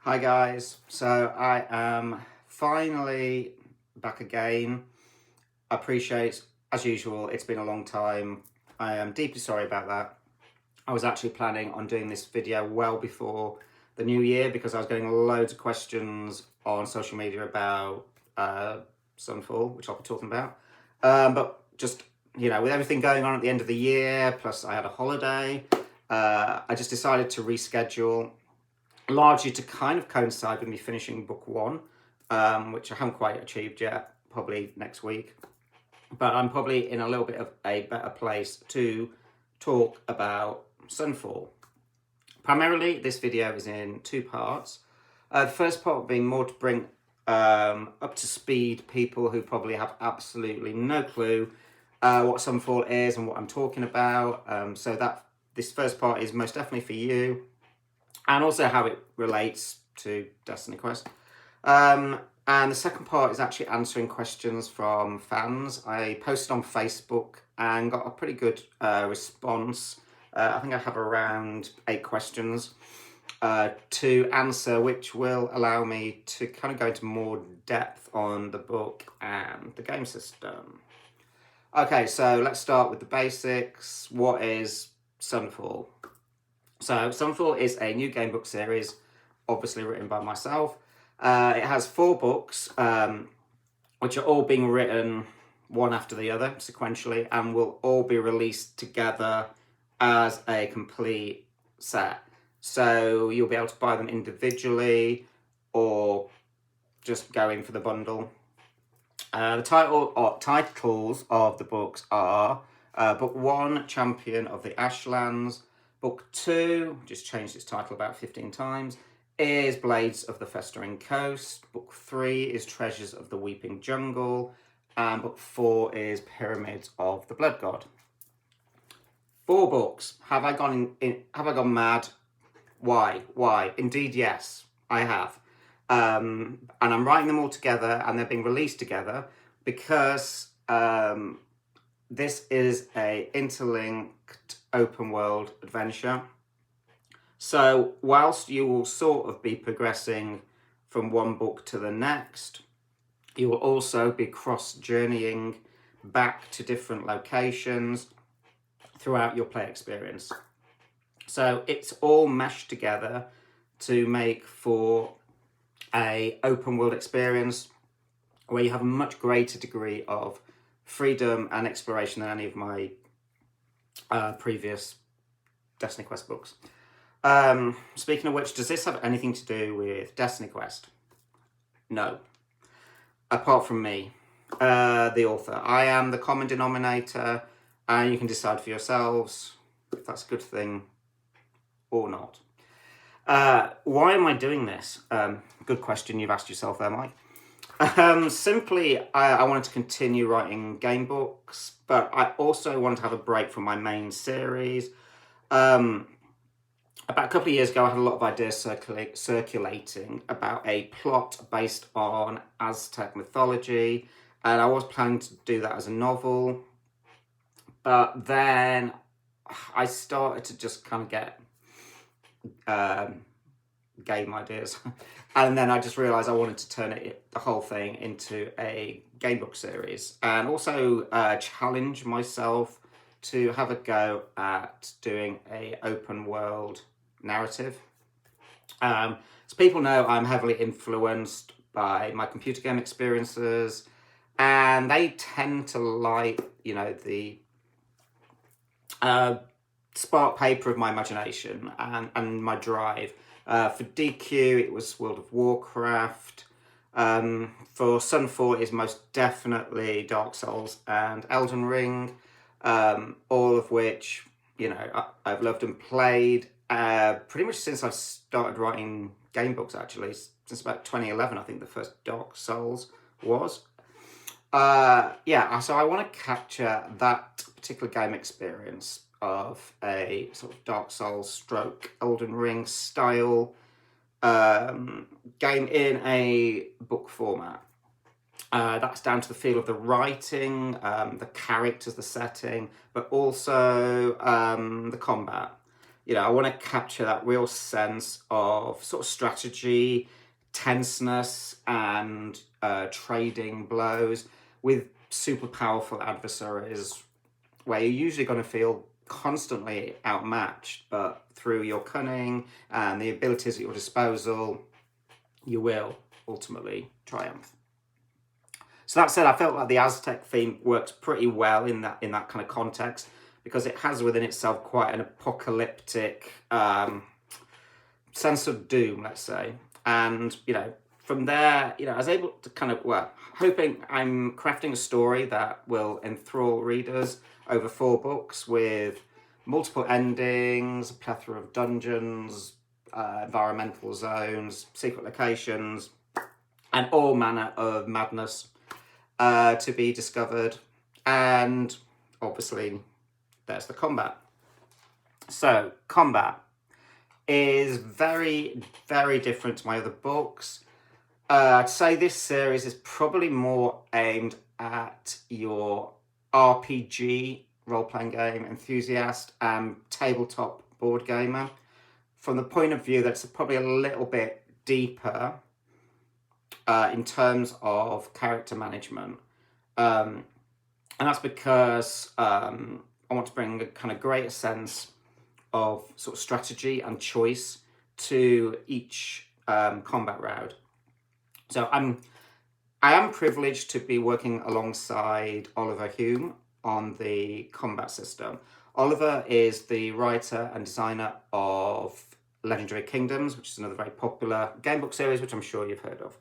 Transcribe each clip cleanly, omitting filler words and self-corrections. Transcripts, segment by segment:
Hi guys, so I am finally back again. I appreciate, as usual, it's been a long time. I am deeply sorry about that. I was actually planning on doing this video well before the new year because I was getting loads of questions on social media about Sunfall, which I'll be talking about. But just, with everything going on at the end of the year, plus I had a holiday, I just decided to reschedule, largely to kind of coincide with me finishing book one, which I haven't quite achieved yet, probably next week. But I'm probably in a little bit of a better place to talk about Sunfall. Primarily, this video is in two parts. The first part being more to bring up to speed people who probably have absolutely no clue what Sunfall is and what I'm talking about. So that this first part is most definitely for you, and also how it relates to DestinyQuest. And the second part is actually answering questions from fans. I posted on Facebook and got a pretty good response. I think I have around 8 questions to answer, which will allow me to kind of go into more depth on the book and the game system. Okay, so let's start with the basics. What is Sunfall? So Sunfall is a new Gamebook series, obviously written by myself. It has 4 books, which are all being written one after the other, sequentially, and will all be released together as a complete set. So you'll be able to buy them individually or just go in for the bundle. The titles of the books are Book 1, Champion of the Ashlands. Book 2, just changed its title about 15 times, is Blades of the Festering Coast. Book 3 is Treasures of the Weeping Jungle. And Book 4 is Pyramids of the Blood God. 4 books. Have I gone mad? Why? Indeed, yes, I have. And I'm writing them all together, and they're being released together because this is a interlinked open world adventure. So whilst you will sort of be progressing from one book to the next, you will also be cross-journeying back to different locations throughout your play experience. So it's all meshed together to make for a open world experience where you have a much greater degree of freedom and exploration than any of my previous DestinyQuest books. Speaking of which, does this have anything to do with DestinyQuest? No. Apart from me, the author. I am the common denominator, and you can decide for yourselves if that's a good thing or not. Why am I doing this? Good question you've asked yourself there, Mike. Simply, I wanted to continue writing game books, but I also wanted to have a break from my main series. About a couple of years ago, I had a lot of ideas circulating about a plot based on Aztec mythology, and I was planning to do that as a novel, but then I started to just kind of get game ideas, and then I just realised I wanted to turn the whole thing into a game book series, and also challenge myself to have a go at doing a open world narrative. So people know I'm heavily influenced by my computer game experiences, and they tend to like, the spark paper of my imagination and my drive. For DQ, it was World of Warcraft. For Sunfall, it is most definitely Dark Souls and Elden Ring, all of which, I've loved and played pretty much since I started writing game books, actually. Since about 2011, I think the first Dark Souls was. So I want to capture that particular game experience of a sort of Dark Souls stroke Elden Ring style game in a book format. That's down to the feel of the writing, the characters, the setting, but also the combat. I want to capture that real sense of sort of strategy, tenseness, and trading blows with super powerful adversaries, where you're usually going to feel constantly outmatched, but through your cunning and the abilities at your disposal, you will ultimately triumph. So that said, I felt like the Aztec theme works pretty well in that kind of context, because it has within itself quite an apocalyptic sense of doom, let's say. And, from there, I was able to kind of, hoping I'm crafting a story that will enthrall readers over 4 books with multiple endings, a plethora of dungeons, environmental zones, secret locations, and all manner of madness to be discovered. And obviously, there's the combat. So, combat is very, very different to my other books. I'd say this series is probably more aimed at your RPG, role-playing game enthusiast, and tabletop board gamer, from the point of view that's probably a little bit deeper in terms of character management. And that's because I want to bring a kind of greater sense of sort of strategy and choice to each combat round. So I am privileged to be working alongside Oliver Hume on the combat system. Oliver is the writer and designer of Legendary Kingdoms, which is another very popular Gamebook series, which I'm sure you've heard of.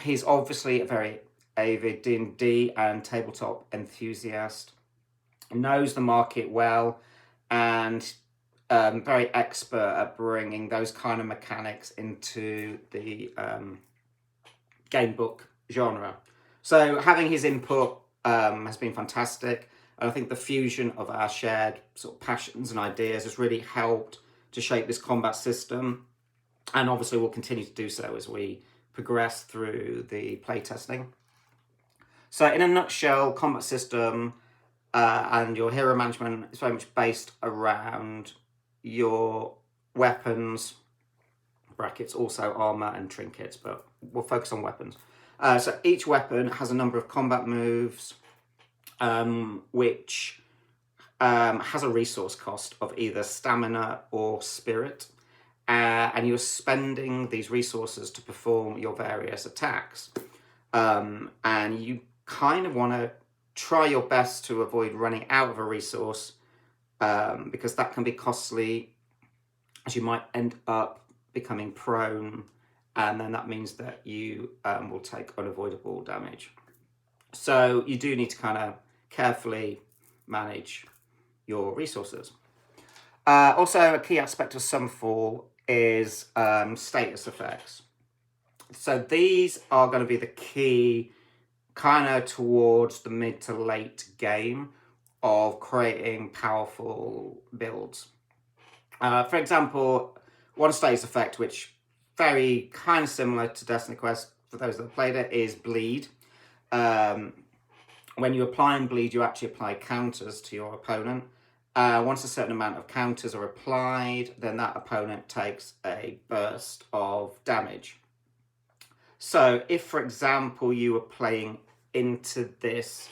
He's obviously a very avid D&D and tabletop enthusiast, knows the market well, and very expert at bringing those kind of mechanics into the Gamebook genre. So having his input has been fantastic. And I think the fusion of our shared sort of passions and ideas has really helped to shape this combat system. And obviously we'll continue to do so as we progress through the playtesting. So in a nutshell, combat system and your hero management is very much based around your weapons, brackets, also armor and trinkets, but we'll focus on weapons. So each weapon has a number of combat moves, which has a resource cost of either stamina or spirit, and you're spending these resources to perform your various attacks. And you kind of want to try your best to avoid running out of a resource, because that can be costly, as you might end up becoming prone, and then that means that you will take unavoidable damage. So you do need to kind of carefully manage your resources. Also, a key aspect of Sunfall is status effects. So these are going to be the key kind of towards the mid to late game of creating powerful builds. For example, one status effect, which very kind of similar to DestinyQuest for those that have played it, is bleed. When you apply bleed, you actually apply counters to your opponent. Once a certain amount of counters are applied, then that opponent takes a burst of damage. So if, for example, you were playing into this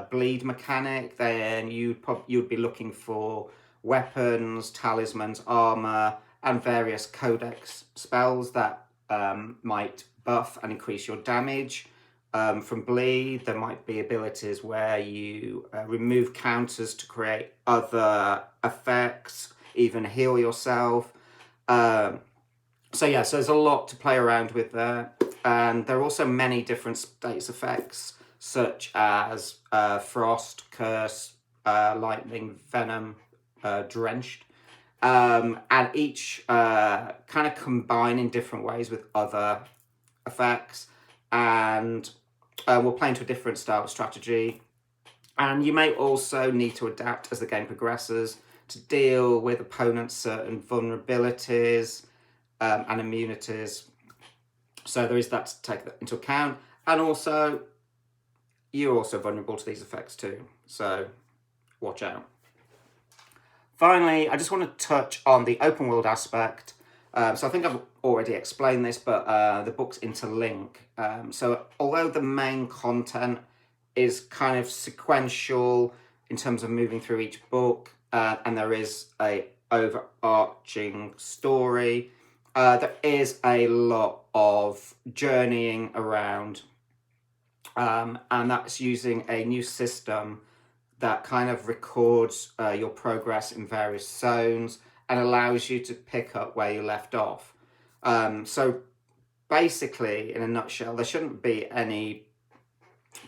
bleed mechanic, then you'd be looking for weapons, talismans, armor, and various codex spells that might buff and increase your damage. From bleed, there might be abilities where you remove counters to create other effects, even heal yourself. So there's a lot to play around with there. And there are also many different status effects, such as frost, curse, lightning, venom, drenched. And each kind of combine in different ways with other effects. And we'll play into a different style of strategy. And you may also need to adapt as the game progresses to deal with opponents' certain vulnerabilities and immunities. So there is that to take that into account. And also, you're also vulnerable to these effects too. So watch out. Finally, I just want to touch on the open world aspect. So I think I've already explained this, but the books interlink. So although the main content is kind of sequential in terms of moving through each book, and there is a overarching story, there is a lot of journeying around, and that's using a new system that kind of records your progress in various zones and allows you to pick up where you left off. So basically, in a nutshell, there shouldn't be any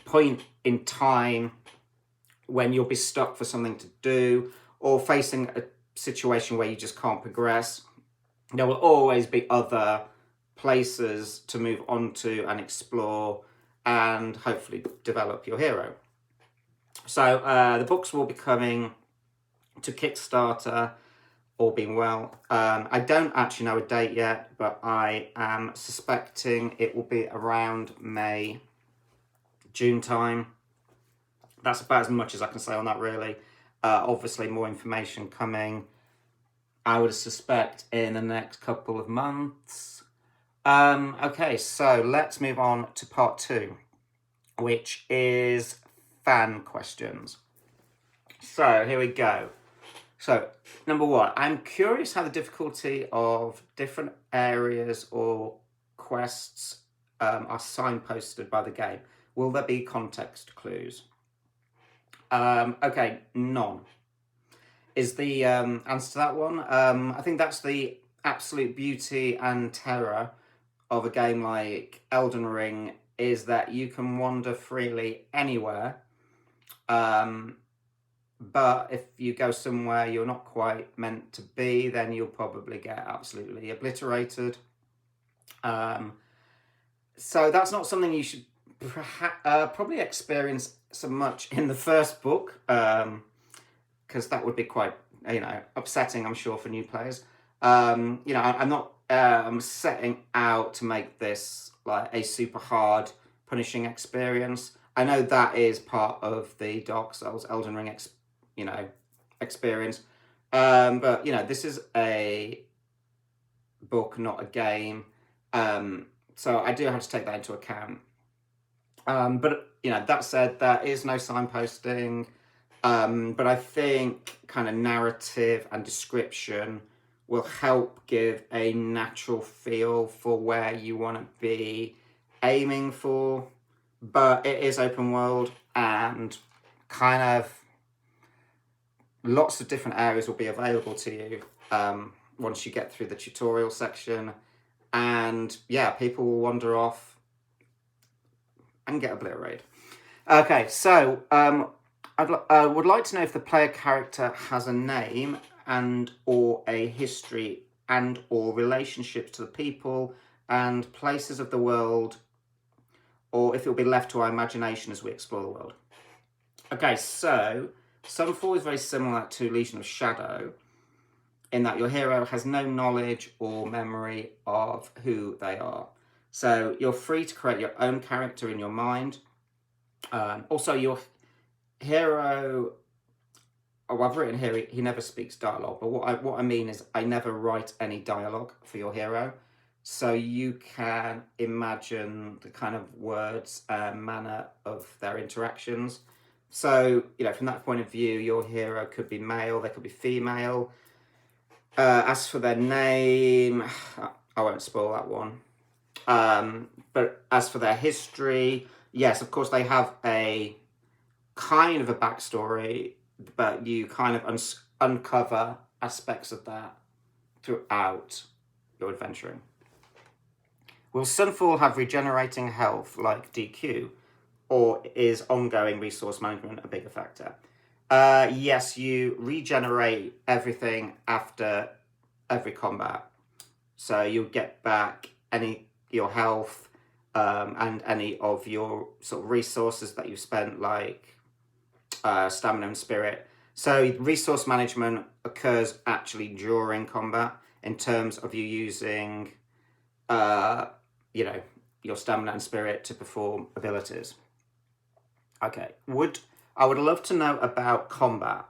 point in time when you'll be stuck for something to do or facing a situation where you just can't progress. There will always be other places to move on to and explore and hopefully develop your hero. So the books will be coming to Kickstarter, all being well. I don't actually know a date yet, but I am suspecting it will be around May, June time. That's about as much as I can say on that, really. Obviously, more information coming, I would suspect, in the next couple of months. Okay, so let's move on to part 2, which is fan questions. So here we go. So number 1, I'm curious how the difficulty of different areas or quests are signposted by the game. Will there be context clues? Okay, none is the answer to that one. I think that's the absolute beauty and terror of a game like Elden Ring, is that you can wander freely anywhere. But if you go somewhere you're not quite meant to be, then you'll probably get absolutely obliterated. So that's not something you should probably experience so much in the first book, because that would be quite, upsetting, I'm sure, for new players. I'm not setting out to make this like a super hard, punishing experience. I know that is part of the Dark Souls Elden Ring experience, but this is a book, not a game, so I do have to take that into account. But that said, there is no signposting, but I think kind of narrative and description will help give a natural feel for where you want to be aiming for. But it is open world, and kind of lots of different areas will be available to you once you get through the tutorial section. And yeah, people will wander off and get obliterated. Okay, so I would like to know if the player character has a name and or a history and or relationships to the people and places of the world, or if it will be left to our imagination as we explore the world. Okay, so Sunfall is very similar to Legion of Shadow in that your hero has no knowledge or memory of who they are. So you're free to create your own character in your mind. Also, your hero, I've written here, he never speaks dialogue, but what I mean is I never write any dialogue for your hero. So you can imagine the kind of words and manner of their interactions. So, from that point of view, your hero could be male, they could be female. As for their name, I won't spoil that one. But as for their history, yes, of course, they have a kind of a backstory, but you kind of uncover aspects of that throughout your adventuring. Will Sunfall have regenerating health like DQ, or is ongoing resource management a bigger factor? Yes, you regenerate everything after every combat. So you'll get back your health and any of your sort of resources that you've spent, like stamina and spirit. So resource management occurs actually during combat in terms of you using your stamina and spirit to perform abilities. Okay, I would love to know about combat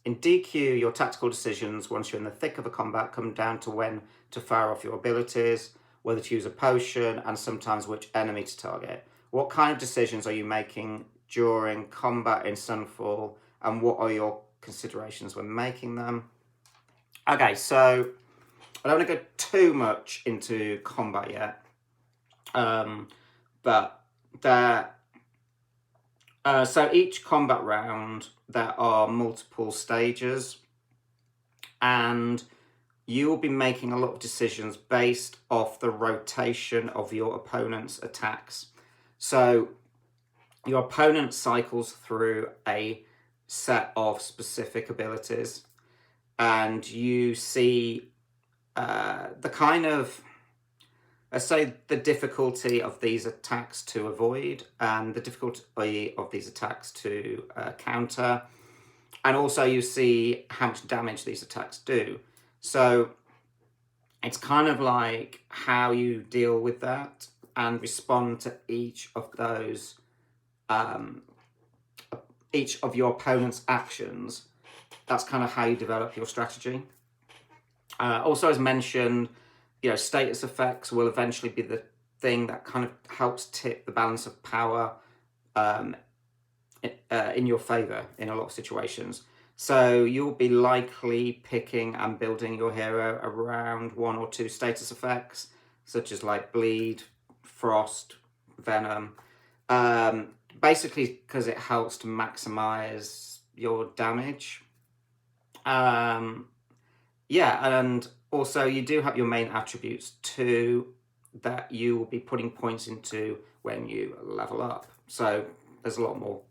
In DQ, your tactical decisions, once you're in the thick of a combat, come down to when to fire off your abilities, whether to use a potion, and sometimes which enemy to target. What kind of decisions are you making during combat in Sunfall, and what are your considerations when making them? Okay, so I don't want to go too much into combat yet, but so each combat round, there are multiple stages, and you will be making a lot of decisions based off the rotation of your opponent's attacks. So your opponent cycles through a set of specific abilities, and you see the kind of, let's say, the difficulty of these attacks to avoid and the difficulty of these attacks to counter. And also you see how much damage these attacks do. So it's kind of like how you deal with that and respond to each of those, each of your opponent's actions. That's kind of how you develop your strategy. Also, as mentioned, status effects will eventually be the thing that kind of helps tip the balance of power in your favor in a lot of situations. So you'll be likely picking and building your hero around 1 or 2 status effects, such as like bleed, frost, venom, basically because it helps to maximize your damage. And also you do have your main attributes too that you will be putting points into when you level up. So there's a lot more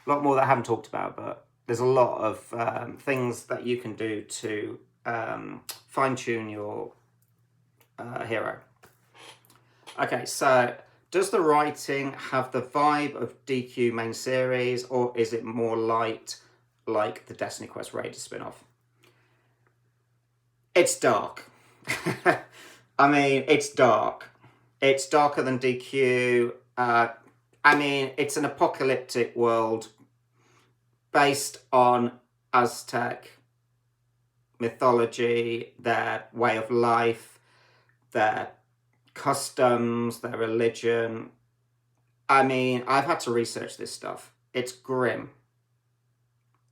that I haven't talked about, but there's a lot of things that you can do to fine-tune your hero. Okay, so does the writing have the vibe of DQ main series, or is it more light like the DestinyQuest Raider spin-off? It's dark. I mean, it's dark. It's darker than DQ. It's an apocalyptic world based on Aztec mythology, their way of life, their customs, their religion. I mean, I've had to research this stuff. It's grim.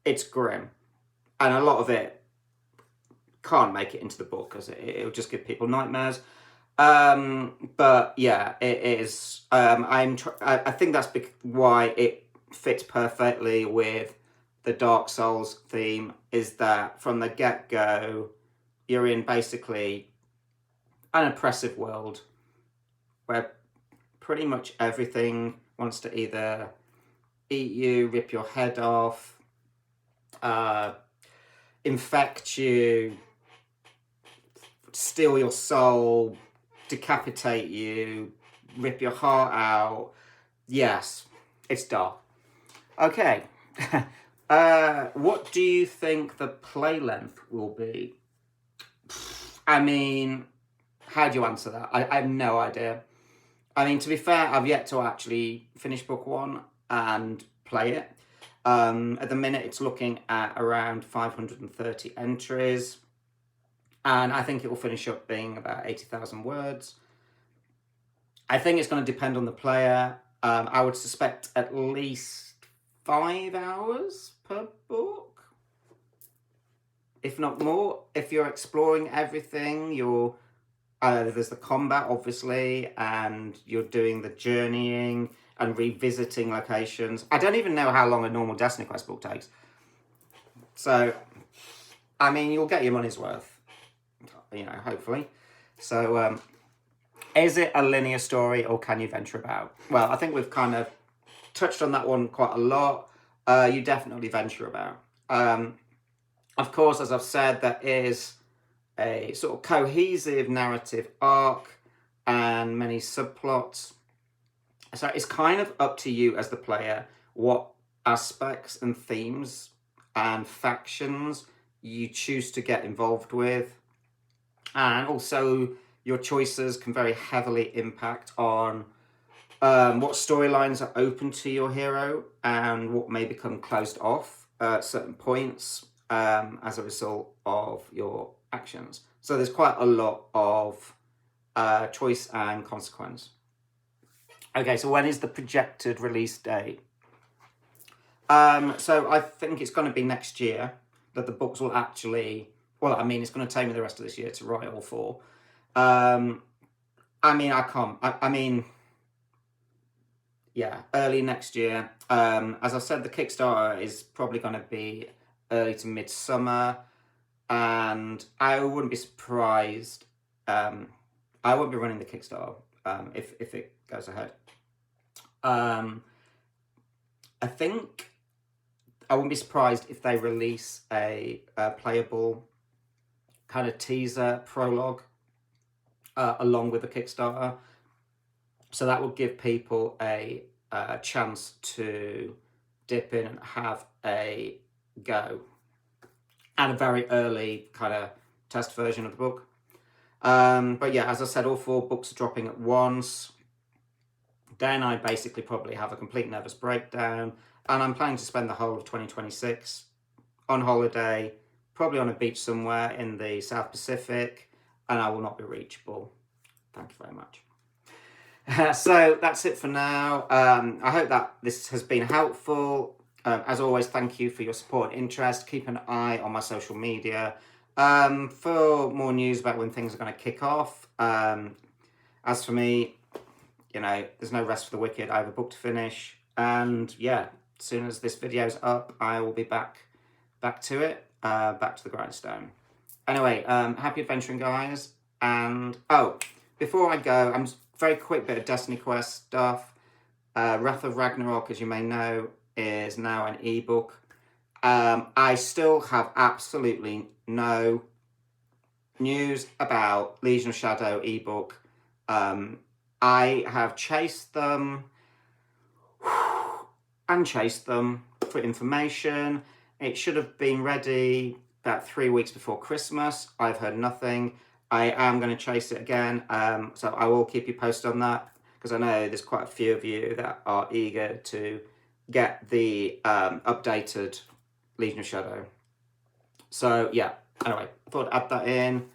It's grim. And a lot of it can't make it into the book because it'll just give people nightmares. But yeah, it is. I think that's why it fits perfectly with the Dark Souls theme, is that from the get-go, you're in basically an oppressive world where pretty much everything wants to either eat you, rip your head off, infect you, steal your soul, decapitate you, rip your heart out. Yes, it's dark. Okay. What do you think the play length will be? I mean, how do you answer that? I have no idea. I mean, to be fair, I've yet to actually finish book 1 and play it. At the minute, it's looking at around 530 entries. And I think it will finish up being about 80,000 words. I think it's going to depend on the player. I would suspect at least 5 hours per book, if not more. If you're exploring everything, there's the combat, obviously, and you're doing the journeying and revisiting locations. I don't even know how long a normal DestinyQuest book takes. So, I mean, you'll get your money's worth, hopefully. So, is it a linear story, or can you venture about? Well, I think we've kind of touched on that one quite a lot. You definitely venture about. Of course, as I've said, there is a sort of cohesive narrative arc and many subplots. So it's kind of up to you as the player what aspects and themes and factions you choose to get involved with. And also your choices can very heavily impact on what storylines are open to your hero and what may become closed off at certain points. as a result of your actions. So there's quite a lot of choice and consequence. Okay, so when is the projected release date? So I think it's going to be next year that the books will actually, well, I mean, it's going to take me the rest of this year to write all 4. I mean, I can't, I mean, yeah, early next year. As I said, the Kickstarter is probably going to be early to midsummer, and I wouldn't be surprised. I won't be running the Kickstarter if it goes ahead. I think I wouldn't be surprised if they release a playable kind of teaser prologue along with the Kickstarter. So that will give people a chance to dip in and have a go at a very early kind of test version of the book. But yeah, as I said, all 4 books are dropping at once. Then I basically probably have a complete nervous breakdown, and I'm planning to spend the whole of 2026 on holiday, probably on a beach somewhere in the South Pacific, and I will not be reachable. Thank you very much. So that's it for now. I hope that this has been helpful. As always, thank you for your support and interest. Keep an eye on my social media for more news about when things are going to kick off. As for me, you know, there's no rest for the wicked. I have a book to finish, and yeah, as soon as this video's up, I will be back to it, back to the grindstone. Anyway, happy adventuring, guys. And before I go, I'm just very quick bit of DestinyQuest stuff. Wrath of Ragnarok, as you may know, is now an ebook. I still have absolutely no news about Legion of Shadow ebook. I have chased them and chased them for information. It should have been ready about 3 weeks before Christmas. I've heard nothing. I am going to chase it again, so I will keep you posted on that, because I know there's quite a few of you that are eager to get the updated Legion of Shadow. So yeah, anyway, I thought I'd add that in.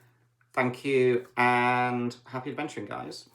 Thank you, and happy adventuring, guys.